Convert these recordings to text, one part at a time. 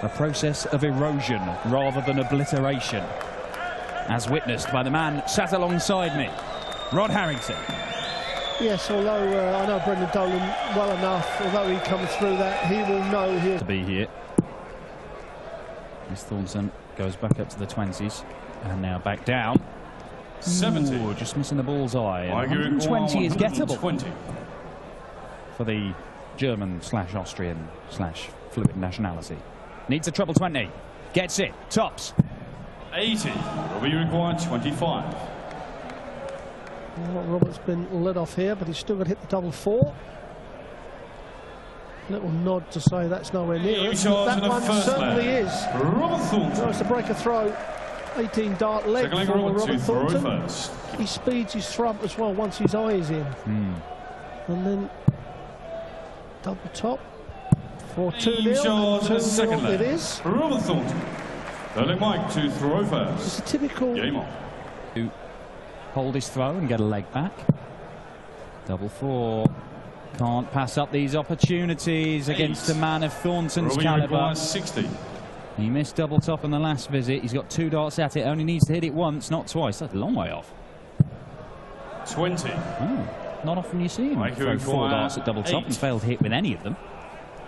A process of erosion rather than obliteration, as witnessed by the man sat alongside me, Rod Harrington. Yes, although I know Brendan Dolan well enough, although he comes through that, he will know he'll to be here. As Thornton goes back up to the 20s and now back down. 70. Ooh, just missing the bullseye. 120 is gettable for the German/Austrian/fluid nationality. Needs a treble 20. Gets it. Tops. 80. Will be required 25. Well, Robert's been led off here, but he's still got to hit the double 4. Little nod to say that's nowhere near it. That one certainly is. Robert Thornton. Tries to break a throw. 18 dart leg for Robert Thornton. He speeds his throw as well once his eye is in. And then double top. 4-2-0. Second leg. It is. Robert Thornton. Early Mike to throw first. It's a typical game on. To hold his throw and get a leg back. Double 4. Can't pass up these opportunities against a man of Thornton's calibre. 60. He missed double top on the last visit. He's got 2 darts at it. Only needs to hit it once, not twice. That's a long way off. 20. Oh, not often you see him throw 4 darts at double top and fail to hit with any of them.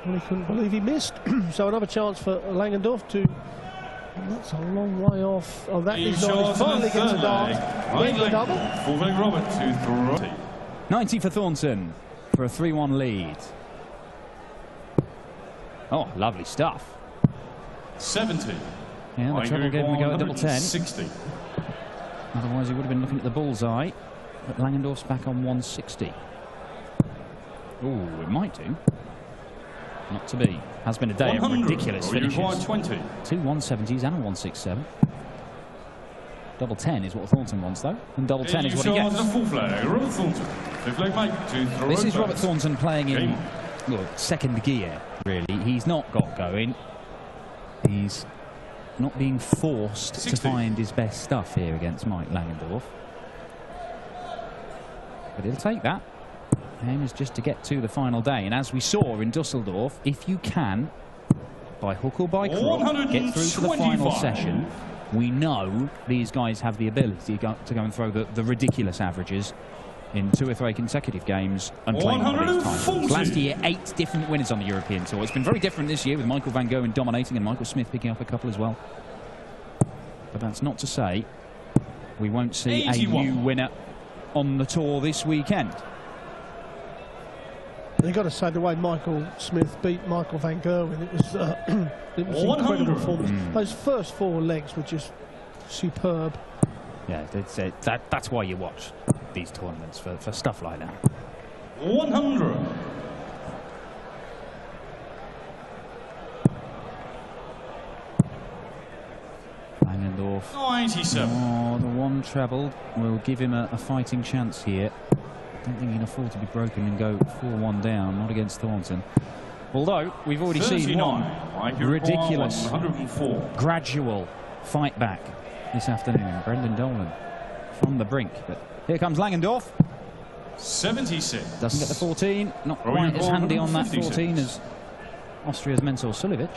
Well, he couldn't believe he missed. So another chance for Langendorf to... And that's a long way off. Oh, that is not. He finally gets a dart. Wins the double. Fullback Robert to throw. 90 for Thornton for a 3-1 lead. Oh, lovely stuff. 70. Yeah, the treble gave him a go at double 10. 60. Otherwise, he would have been looking at the bullseye. But Langendorf's back on 160. Oh, it might do. Not to be. Has been a day of ridiculous finishes. 20. 2 170s and a 167. Double 10 is what Thornton wants, though. And double 10 is what he gets. This is Robert Thornton playing in second gear, really. He's not got going. He's not being forced to find his best stuff here against Mike Langendorf. But he'll take that. Aim is just to get to the final day. And as we saw in Dusseldorf, if you can, by hook or by crook, get through to the final session, we know these guys have the ability to go and throw the ridiculous averages in 2 or 3 consecutive games and claim one of these titles. Last year, 8 different winners on the European Tour. It's been very different this year with Michael van Gerwen dominating and Michael Smith picking up a couple as well. But that's not to say we won't see a new winner on the tour this weekend. You've got to say the way Michael Smith beat Michael van Gerwen, it was incredible performance. Those first 4 legs were just superb. Yeah, that's why you watch these tournaments, for stuff like that. 100. Langendorf. 97. Oh, the 1 treble will give him a fighting chance here. I don't think he can afford to be broken and go 4-1 down, not against Thornton. Although, we've already seen one ridiculous, gradual fight back this afternoon. Brendan Dolan from the brink. But here comes Langendorf. 76. Doesn't get the 14. Not quite as handy on that 14 as Austria's Mensur Suljovic.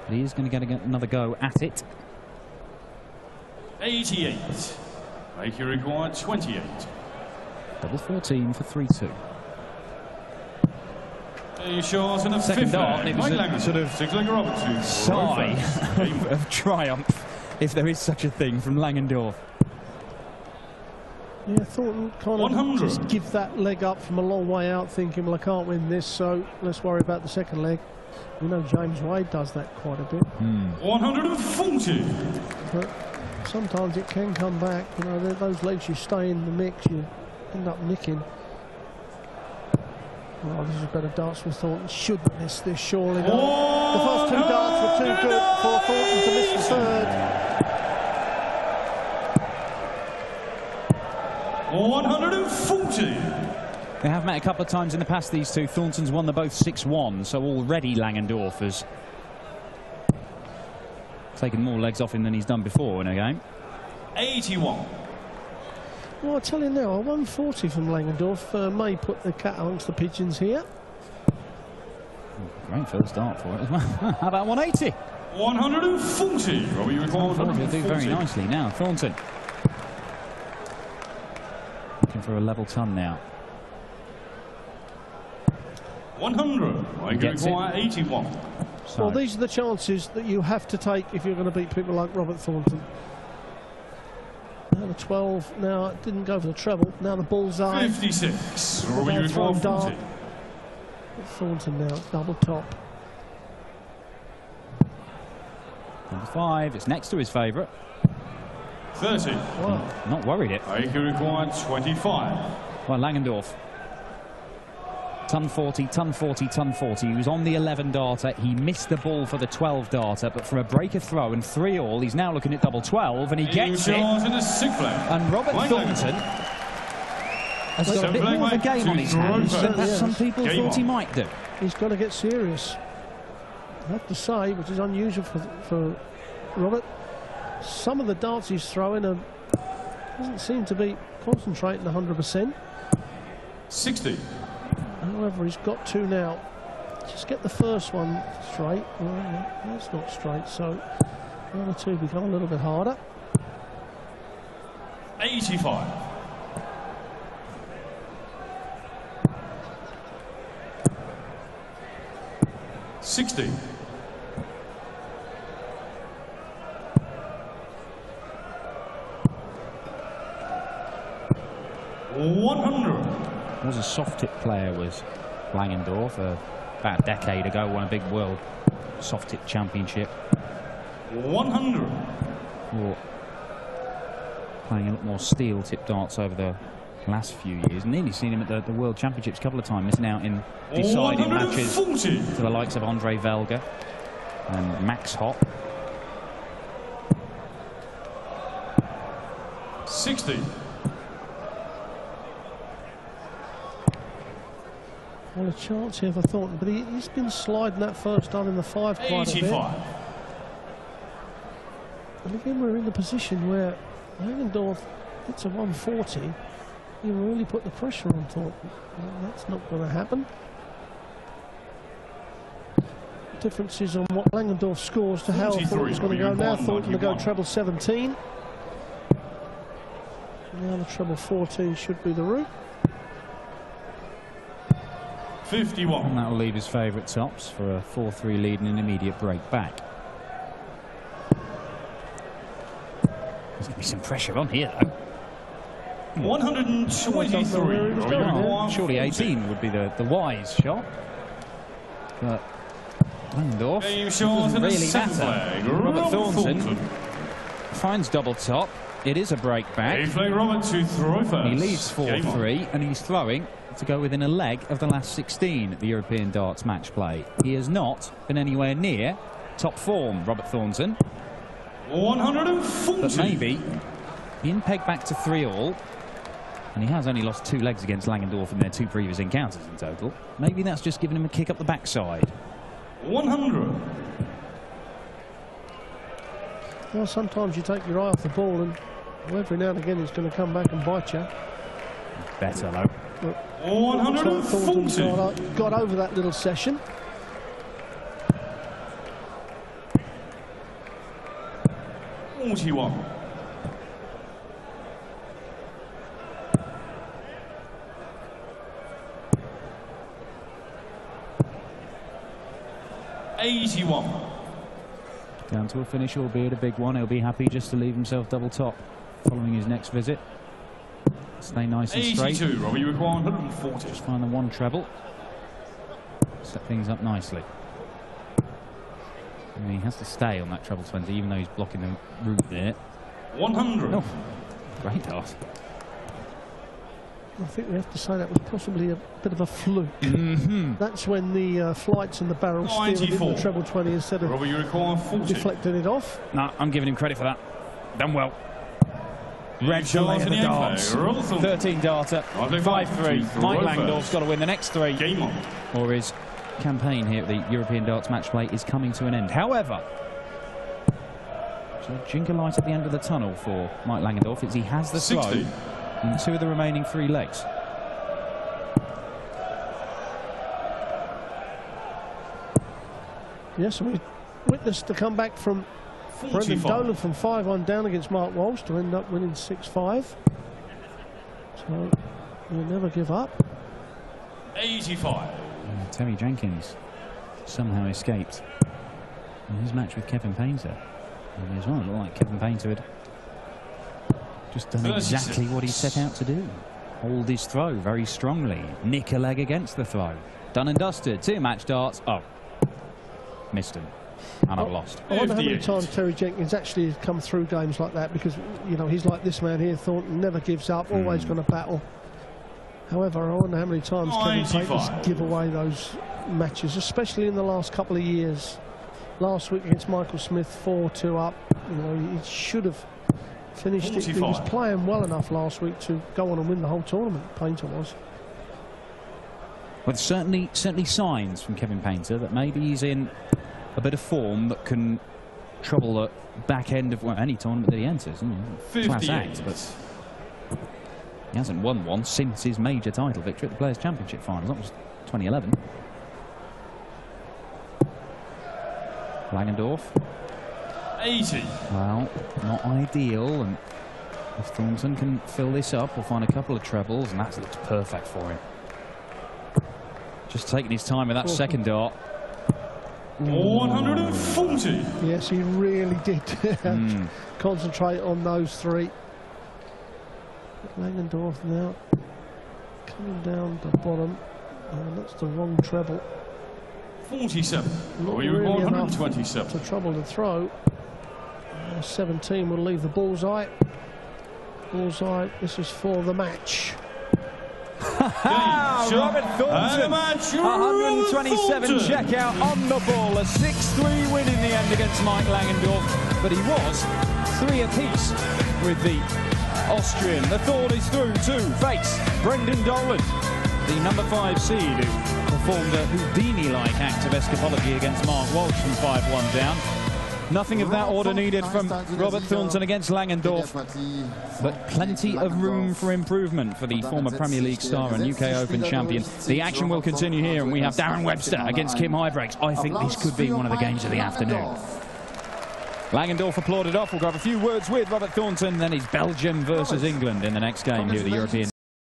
But he is going to get another go at it. 88. Make you require 28. Double 14 for 3-2. Second dart, it was a sort of sigh of triumph, if there is such a thing, from Langendorf. Yeah, Thornton kind of just give that leg up from a long way out, thinking, well, I can't win this, so let's worry about the second leg. You know, James Wade does that quite a bit. 140. But sometimes it can come back. You know, those legs, you stay in the mix, you end up nicking. Oh, this is better darts for Thornton. Shouldn't miss this, surely. The first 2 darts were too good for Thornton to miss the third. 140. They have met a couple of times in the past, these two. Thornton's won them both 6-1, so already Langendorf has taken more legs off him than he's done before in a game. 81. Well, I tell you now, a 140 from Langendorf may put the cat amongst the pigeons here. Great first start for it as well. How about 180? 140. Robbie, you require 140. He'll do very nicely now. Thornton. Looking for a level ton now. 100. I require 81. So. Well, these are the chances that you have to take if you're going to beat people like Robert Thornton. Now the 12, now it didn't go for the treble, now the bullseye. 56. Robbie, you require 40. Thornton now, double top. Number 5, it's next to his favourite. 30. Wow. Not worried it. I require 25. Well, Langendorf. Ton 40, ton 40, ton 40. He was on the 11 darter. He missed the ball for the 12 darter, but from a breaker throw and 3-all, he's now looking at double 12, and he gets it. And Robert Thornton has got a bit more of a game on his hands than perhaps some people thought he might do. He's got to get serious. I have to say, which is unusual for Robert, some of the darts he's throwing doesn't seem to be concentrating 100%. 60. However, he's got two now. Just get the first one straight. Well, that's not straight, so the other two become a little bit harder. 85. 60. 100. Was a soft tip player, was Langendorf, about a decade ago, won a big world soft tip championship. 100. Or playing a lot more steel tip darts over the last few years. Nearly seen him at the world championships a couple of times, missing out in deciding matches to the likes of Andre Velga and Max Hopp. 60. Well, a chance here for Thornton, but he's been sliding that first on in the 5 quite 85. a bit. And again, we're in the position where Langendorf hits a 140. You really put the pressure on Thornton. Well, that's not going to happen. Differences on what Langendorf scores to how Thornton's going to go now. Thornton to go treble 17. Now the treble 14 should be the route. 51. And that will leave his favourite tops for a 4-3 lead and an immediate break back. There's going to be some pressure on here, though. 123. Surely 18 would be the wise shot. But Langendorf doesn't really matter. Robert Thornton finds double top. It is a break back. He leads 4-3, and he's throwing to go within a leg of the last 16 at the European Darts match play. He has not been anywhere near top form, Robert Thornton. 140. But maybe being pegged back to 3-all, and he has only lost 2 legs against Langendorf in their 2 previous encounters in total. Maybe that's just giving him a kick up the backside. 100. Well, sometimes you take your eye off the ball, and every now and again it's going to come back and bite you. Better, though. But 140. got over that little session. $41. 81. Down to a finish, albeit a big one. He'll be happy just to leave himself double top following his next visit. Stay nice and straight. 82. Robbie, you require 140. Just find the one treble. Set things up nicely. And he has to stay on that treble 20, even though he's blocking the route there. 100. Oh, great dart. I think we have to say that was possibly a bit of a fluke. That's when the flights and the barrels steered into the treble 20 instead of Robbie, you require 40. deflecting it off. No, I'm giving him credit for that. Done well. Red delay of the darts. 13 darter, 5-3. Mike Langendorf's got to win the next 3. Game on. Or his campaign here at the European Darts match play is coming to an end. However, so a jingle light at the end of the tunnel for Mike Langendorf is he has the 60. throw in 2 of the remaining 3 legs. Yes, we witnessed the comeback from Brendan Dolan from 5-1 down against Mark Walsh to end up winning 6-5. So we'll never give up. 85. Terry Jenkins somehow escaped in his match with Kevin Painter. And as well, it looked like Kevin Painter had just done exactly what he set out to do. Hold his throw very strongly. Nick a leg against the throw. Done and dusted. 2 match darts. Oh, missed him. And I've lost. I wonder how many times Terry Jenkins actually has come through games like that, because, you know, he's like this man here, Thornton, never gives up, always going to battle. However, I wonder how many times Kevin Painter's give away those matches, especially in the last couple of years. Last week against Michael Smith, 4-2 up. You know, he should have finished it. He was playing well enough last week to go on and win the whole tournament. Painter was. Well, certainly signs from Kevin Painter that maybe he's in a bit of form that can trouble the back end of any tournament that he enters. Class act, but he hasn't won one since his major title victory at the Players' Championship Finals. That was 2011. Langendorf. 80. Well, not ideal, and if Thornton can fill this up, we'll find a couple of trebles, and that looks perfect for him. Just taking his time with that second dart. 140. Yes, he really did concentrate on those 3. Langendorf now coming down the bottom. That's the wrong treble. 47. Not We really 127. to trouble the throw. 17 will leave the bullseye. Bullseye. This is for the match. Robert Thornton, 127 checkout on the ball, a 6-3 win in the end against Mike Langendorf, but he was 3 apiece with the Austrian. The thought is through to face Brendan Dolan, the number 5 seed, who performed a Houdini-like act of escapology against Mark Walsh from 5-1 down. Nothing of that order needed from Robert Thornton against Langendorf, but plenty of room for improvement for the former Premier League star and UK Open champion. The action will continue here, and we have Darren Webster against Kim Huybrechts. I think this could be one of the games of the afternoon. Langendorf applauded off. We'll grab a few words with Robert Thornton, then it's Belgium versus England in the next game here at the European